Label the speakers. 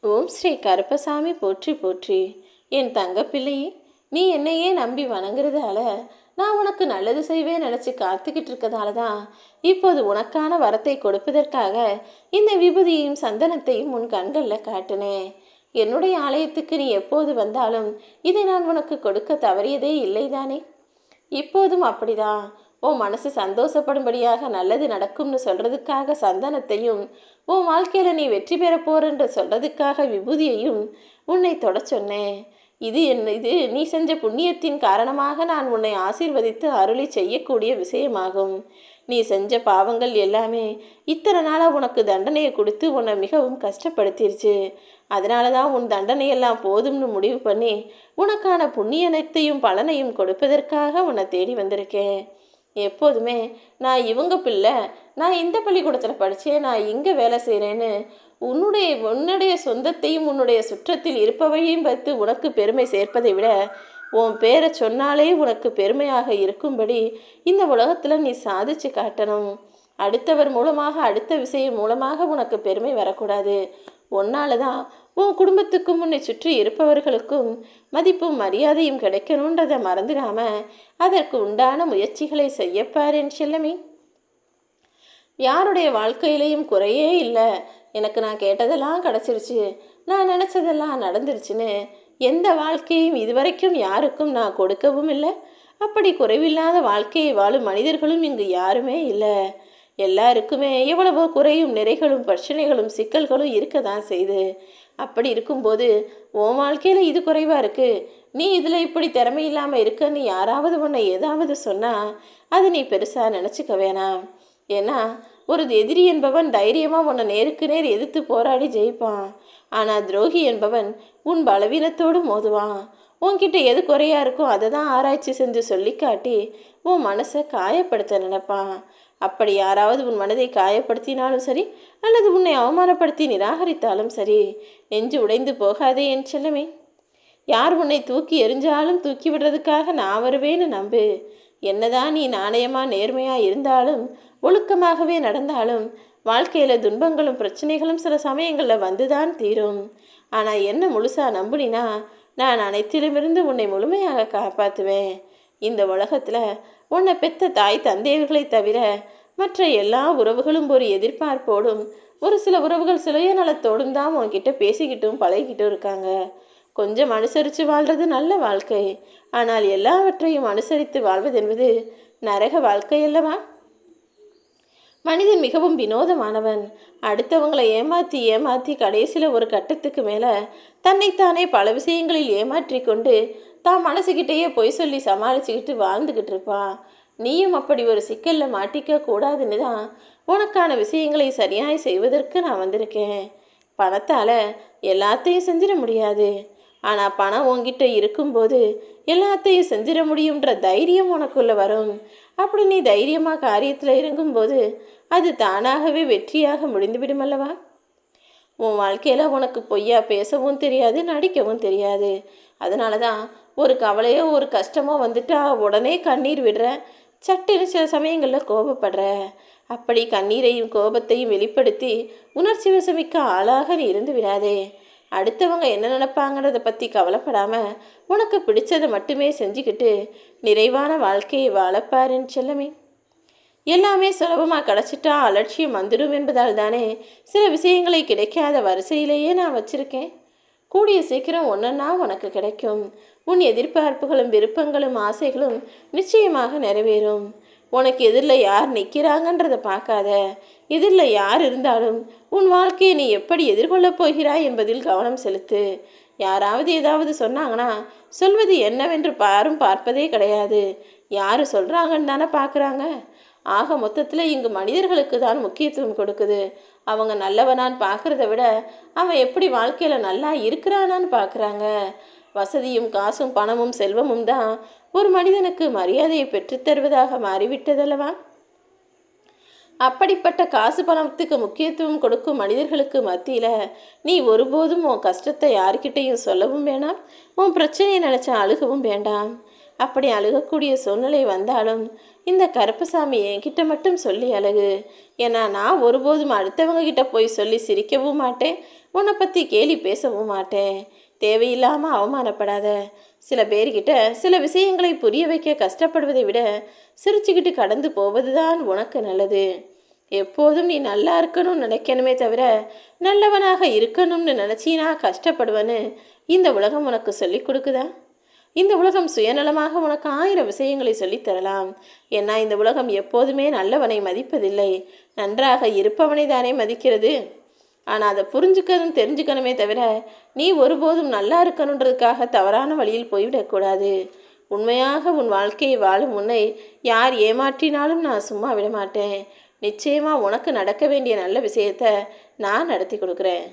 Speaker 1: ஓம் ஸ்ரீ கருப்பசாமி போற்றி போற்றி. என் தங்கப்பிள்ளையே, நீ என்னையே நம்பி வணங்குறதால நான் உனக்கு நல்லது செய்வேன் நினச்சி காத்துக்கிட்டு இருக்கதால தான் இப்போது உனக்கான வரத்தை கொடுப்பதற்காக இந்த விபூதியையும் சந்தனத்தையும் உன் கண்களில் காட்டினேன். என்னுடைய ஆலயத்துக்கு நீ எப்போது வந்தாலும் இதை நான் உனக்கு கொடுக்க தவறியதே இல்லைதானே? இப்போதும் அப்படிதான். உன் மனசு சந்தோஷப்படும்படியாக நல்லது நடக்கும்னு சொல்றதுக்காக சந்தனத்தையும், உன் வாழ்க்கையில நீ வெற்றி பெற போறன்னு சொல்றதுக்காக விபூதியையும் உன்னை தொட சொன்னேன். இது நீ செஞ்ச புண்ணியத்தின் காரணமாக நான் உன்னை ஆசீர்வதித்து அருளி செய்யக்கூடிய விஷயமாகும். நீ செஞ்ச பாவங்கள் எல்லாமே இத்தனை நாளாக உனக்கு தண்டனையை கொடுத்து உன்னை மிகவும் கஷ்டப்படுத்திருச்சு. அதனால தான் உன் தண்டனையெல்லாம் போதும்னு முடிவு பண்ணி உனக்கான புண்ணியனைத்தையும் பலனையும் கொடுப்பதற்காக உன்னை தேடி வந்திருக்கேன். எப்போதுமே நான் இவங்க பிள்ளை, நான் இந்த பள்ளிக்கூடத்தில் படித்தேன், நான் இங்கே வேலை செய்கிறேன்னு உன்னுடைய சொந்தத்தையும் உன்னுடைய சுற்றத்தில் இருப்பவையும் வைத்து உனக்கு பெருமை சேர்ப்பதை விட உன் பேரை சொன்னாலே உனக்கு பெருமையாக இருக்கும்படி இந்த உலகத்தில் நீ சாதிச்சு காட்டணும். அடுத்தவர் மூலமாக, அடுத்த விஷயம் மூலமாக உனக்கு பெருமை வரக்கூடாது. உன்னால தான் உன் குடும்பத்துக்கும் உன்னை சுற்றி இருப்பவர்களுக்கும் மதிப்பும் மரியாதையும் கிடைக்கணுன்றதை மறந்துடாம அதற்கு உண்டான முயற்சிகளை செய்யப்பார் என் செல்லமே. யாருடைய வாழ்க்கையிலையும் குறையே இல்லை, எனக்கு நான் கேட்டதெல்லாம் கிடச்சிருச்சு, நான் நினச்சதெல்லாம் நடந்துருச்சுன்னு எந்த வாழ்க்கையும் இதுவரைக்கும் யாருக்கும் நான் கொடுக்கவும் இல்லை. அப்படி குறைவில்லாத வாழ்க்கையை வாழும் மனிதர்களும் இங்கு யாருமே இல்லை. எல்லாருக்குமே எவ்வளவோ குறையும் நிறைகளும் பிரச்சனைகளும் சிக்கல்களும் இருக்க தான் செய்யுது. அப்படி இருக்கும்போது உன் வாழ்க்கையில் இது குறைவாக இருக்குது, நீ இதில் இப்படி திறமை இல்லாமல் இருக்கன்னு யாராவது உன்னை ஏதாவது சொன்னால் அது நீ பெருசாக நினச்சிக்க வேணாம். ஏன்னா ஒரு எதிரி என்பவன் தைரியமாக உன்னை நேருக்கு நேர் எதிர்த்து போராடி ஜெயிப்பான். ஆனால் துரோகி என்பவன் உன் பலவீனத்தோடு மோதுவான். உன்கிட்ட எது குறையா இருக்கோ அதை தான் ஆராய்ச்சி செஞ்சு சொல்லி காட்டி உன் மனசை காயப்படுத்த நினைப்பான். அப்படி யாராவது உன் மனதை காயப்படுத்தினாலும் சரி, அல்லது உன்னை அவமானப்படுத்தி நிராகரித்தாலும் சரி, நெஞ்சு உடைந்து போகாதே என் செல்லமே. யார் உன்னை தூக்கி எறிஞ்சாலும் தூக்கி விடுறதுக்காக நான் வருவேன்னு நம்பு. என்னதான் நீ நாணயமாக நேர்மையாக இருந்தாலும் ஒழுக்கமாகவே நடந்தாலும் வாழ்க்கையில் துன்பங்களும் பிரச்சனைகளும் சில சமயங்களில் வந்துதான் தீரும். ஆனால் என்ன முழுசாக நம்புனினா நான் அனைத்திலுமிருந்து உன்னை முழுமையாக காப்பாற்றுவேன். இந்த உலகத்தில் உன்னை பெத்த தாய் தந்தையர்களை தவிர மற்ற எல்லா உறவுகளும் ஒரு எதிர்பார்ப்போடும், ஒரு சில உறவுகள் சுயநலத்தோடும் தான் உன்கிட்ட பேசிக்கிட்டும் பழகிக்கிட்டும் இருக்காங்க. கொஞ்சம் அனுசரித்து வாழ்கிறது நல்ல வாழ்க்கை. ஆனால் எல்லாவற்றையும் அனுசரித்து வாழ்வது என்பது நரக வாழ்க்கை அல்லவா? மனிதன் மிகவும் வினோதமானவன். அடுத்தவங்களை ஏமாற்றி ஏமாற்றி கடைசியில் ஒரு கட்டத்துக்கு மேலே தன்னைத்தானே பல விஷயங்களில் ஏமாற்றி கொண்டு தான் மனசுக்கிட்டேயே பொய் சொல்லி சமாளிச்சுக்கிட்டு வாழ்ந்துக்கிட்டு இருப்பான். நீயும் அப்படி ஒரு சிக்கலில் மாட்டிக்க கூடாதுன்னு தான் உனக்கான விஷயங்களை சரியாய் செய்வதற்கு நான் வந்திருக்கேன். பணத்தால் எல்லாத்தையும் செஞ்சிட முடியாது. ஆனால் பணம் உங்ககிட்ட இருக்கும்போது எல்லாத்தையும் செஞ்சிட முடியுன்ற தைரியம் உனக்குள்ளே வரும். அப்படி நீ தைரியமாக காரியத்தில் இறங்கும்போது அது தானாகவே வெற்றியாக முடிந்துவிடும் அல்லவா? உன் வாழ்க்கையில் உனக்கு பொய்யா பேசவும் தெரியாது, நடிக்கவும் தெரியாது. அதனால தான் ஒரு கவலையோ ஒரு கஷ்டமோ வந்துட்டா உடனே கண்ணீர் விடுற, சட்டுன்னு சில சமயங்களில் கோபப்படுற. அப்படி கண்ணீரையும் கோபத்தையும் வெளிப்படுத்தி உணர்ச்சி வசமிக்க ஆளாக நீ இருந்து விடாதே. அடுத்தவங்க என்ன நினைப்பாங்கிறத பற்றி கவலைப்படாமல் உனக்கு பிடிச்சதை மட்டுமே செஞ்சுக்கிட்டு நிறைவான வாழ்க்கையை வாழப்பாருன்னு செல்லமே. எல்லாமே சுலபமாக கிடச்சிட்டா அலட்சியம் வந்துடும் என்பதால் தானே சில விஷயங்களை கிடைக்காத வரிசையிலேயே நான் வச்சுருக்கேன். கூடிய சீக்கிரம் ஒன்றா உனக்கு கிடைக்கும். உன் எதிர்பார்ப்புகளும் விருப்பங்களும் ஆசைகளும் நிச்சயமாக நிறைவேறும். உனக்கு எதிரில் யார் நிற்கிறாங்கன்றதை பார்க்காத. எதிரில் யார் இருந்தாலும் உன் வாழ்க்கையை நீ எப்படி எதிர்கொள்ளப் போகிறாய் என்பதில் கவனம் செலுத்து. யாராவது ஏதாவது சொன்னாங்கன்னா சொல்வது என்னவென்று யாரும் பார்ப்பதே கிடையாது. யார் சொல்கிறாங்கன்னு தானே பார்க்குறாங்க. ஆக மொத்தத்தில் இங்கு மனிதர்களுக்கு தான் முக்கியத்துவம் கொடுக்குது. அவங்க நல்லவனான்னு பார்க்குறத விட அவன் எப்படி வாழ்க்கையில் நல்லா இருக்கிறானான்னு பார்க்குறாங்க. வசதியும் காசும் பணமும் செல்வமும் தான் ஒரு மனிதனுக்கு மரியாதையை பெற்றுத்தருவதாக மாறிவிட்டதல்லவா? அப்படிப்பட்ட காசு பணத்துக்கு முக்கியத்துவம் கொடுக்கும் மனிதர்களுக்கு மத்தியில் நீ ஒருபோதும் உன் கஷ்டத்தை யார்கிட்டையும் சொல்லவும் வேண்டாம், உன் பிரச்சனையை நினச்ச அழுகவும் வேண்டாம். அப்படி அழுகக்கூடிய சூழ்நிலை வந்தாலும் இந்த கருப்பசாமி என்கிட்ட மட்டும் சொல்லி அழகு. ஏன்னா நான் ஒருபோதும் அடுத்தவங்க கிட்ட போய் சொல்லி சிரிக்கவும் மாட்டேன், உன்னை பற்றி கேலி பேசவும் மாட்டேன். தேவையில்லாமல் அவமானப்படாத. சில பேர்கிட்ட சில விஷயங்களை புரிய வைக்க கஷ்டப்படுவதை விட சிரிச்சுக்கிட்டு கடந்து போவது தான் உனக்கு நல்லது. எப்போதும் நீ நல்லா இருக்கணும்னு நினைக்கணுமே தவிர நல்லவனாக இருக்கணும்னு நினச்சினா கஷ்டப்படுவேன்னு இந்த உலகம் உனக்கு சொல்லி கொடுக்குதா? இந்த உலகம் சுயநலமாக உனக்கு 1000 விஷயங்களை சொல்லித்தரலாம். ஏன்னா இந்த உலகம் எப்போதுமே நல்லவனை மதிப்பதில்லை, நன்றாக இருப்பவனை தானே மதிக்கிறது. ஆனால் அதை புரிஞ்சுக்கணும் தெரிஞ்சுக்கணுமே தவிர நீ ஒருபோதும் நல்லா இருக்கணுன்றதுக்காக தவறான வழியில் போய்விடக்கூடாது. உண்மையாக உன் வாழ்க்கையை வாழும் உன்னை யார் ஏமாற்றினாலும் நான் சும்மா விட மாட்டேன். நிச்சயமாக உனக்கு நடக்க வேண்டிய நல்ல விஷயத்தை நான் நடத்தி கொடுக்குறேன்.